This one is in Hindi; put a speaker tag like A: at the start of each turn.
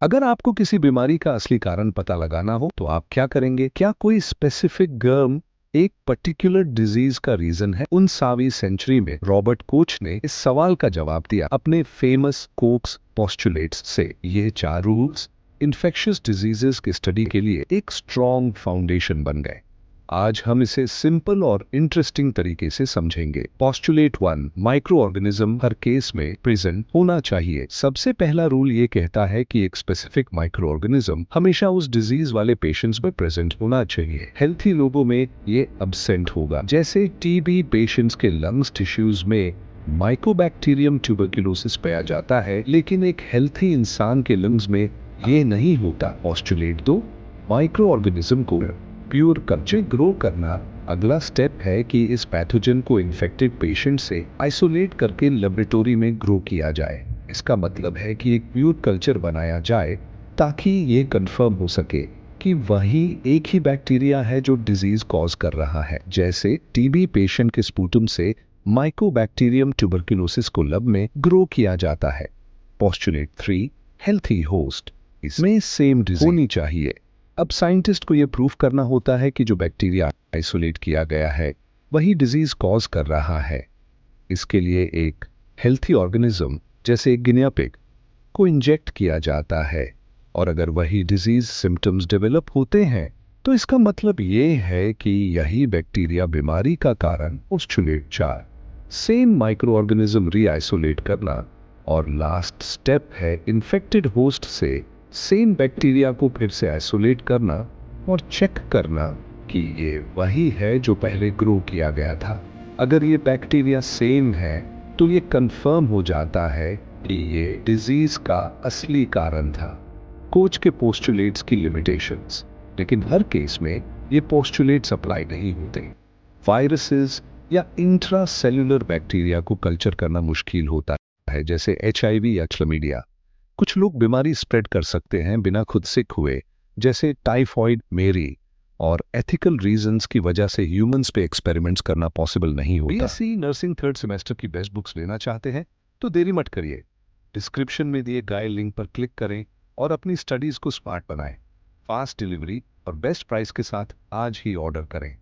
A: अगर आपको किसी बीमारी का असली कारण पता लगाना हो तो आप क्या करेंगे? क्या कोई स्पेसिफिक गर्म एक पर्टिकुलर डिजीज का रीजन है? 19वीं सेंचुरी में रॉबर्ट कोच ने इस सवाल का जवाब दिया अपने फेमस कोक्स पोस्टुलेट्स से। ये 4 रूल्स इन्फेक्शियस डिजीजेस की स्टडी के लिए एक स्ट्रॉन्ग फाउंडेशन बन गए। आज हम इसे सिंपल और इंटरेस्टिंग तरीके से समझेंगे। पोस्टुलेट 1, माइक्रो ऑर्गेनिज्म हर केस में प्रेजेंट होना चाहिए। सबसे पहला रूल ये कहता है कि एक स्पेसिफिक माइक्रो ऑर्गेनिज्म हमेशा उस डिजीज वाले पेशेंट्स में प्रेजेंट होना चाहिए। हेल्थी लोगों में ये अब्सेंट होगा। जैसे टीबी पेशेंट्स के लंग्स टिश्यूज में माइकोबैक्टीरियम ट्यूबरकुलोसिस पाया जाता है, लेकिन एक हेल्थी इंसान के लंग्स में ये नहीं होता। पोस्टुलेट 2, माइक्रो ऑर्गेनिज्म को प्योर कल्चर ग्रो करना। अगला स्टेप है कि इस पैथोजन को इन्फेक्टेड पेशेंट से आइसोलेट करके लेबोरेटरी में ग्रो किया जाए। इसका मतलब है कि एक प्योर कल्चर बनाया जाए ताकि ये कंफर्म हो सके कि वही एक ही बैक्टीरिया है जो डिजीज कॉज कर रहा है। जैसे टीबी पेशेंट के स्पूटम से माइकोबैक्टीरियम ट्यूबरकुलोसिस को लब में ग्रो किया जाता है। पोस्टुलेट 3, हेल्थी होस्ट, इसमें सेम डिजीज होनी चाहिए। अब साइंटिस्ट को यह प्रूफ करना होता है कि जो बैक्टीरिया आइसोलेट किया गया है वही डिजीज कॉज कर रहा है। इसके लिए एक हेल्थी ऑर्गेनिज्म जैसे एक गिनिया पिग को इंजेक्ट किया जाता है, और अगर वही डिजीज सिम्टम्स डेवलप होते हैं तो इसका मतलब ये है कि यही बैक्टीरिया बीमारी का कारण। पोस्टुलेट 4, सेम माइक्रो ऑर्गेनिज्म रीआइसोलेट करना। और लास्ट स्टेप है इन्फेक्टेड होस्ट से सेम बैक्टीरिया को फिर से आइसोलेट करना और चेक करना कि ये वही है जो पहले ग्रो किया गया था। अगर ये बैक्टीरिया सेम है तो ये कंफर्म हो जाता है कि ये डिजीज का असली कारण था। कोच के पोस्टुलेट्स की लिमिटेशंस, लेकिन हर केस में ये पोस्टुलेट्स अप्लाई नहीं होते। वायरसेस या इंट्रासेल्युलर बैक्टीरिया को कल्चर करना मुश्किल होता है, जैसे HIV या क्लमीडिया। कुछ लोग बीमारी स्प्रेड कर सकते हैं बिना खुद सिक हुए, जैसे टाइफॉइड मेरी, और एथिकल रीजंस की वजह से ह्यूमंस पे एक्सपेरिमेंट्स करना पॉसिबल नहीं होता। बीएससी नर्सिंग 3rd सेमेस्टर की बेस्ट बुक्स लेना चाहते हैं तो देरी मत करिए। डिस्क्रिप्शन में दिए गए लिंक पर क्लिक करें और अपनी स्टडीज को स्मार्ट बनाएं। फास्ट डिलीवरी और बेस्ट प्राइस के साथ आज ही ऑर्डर करें।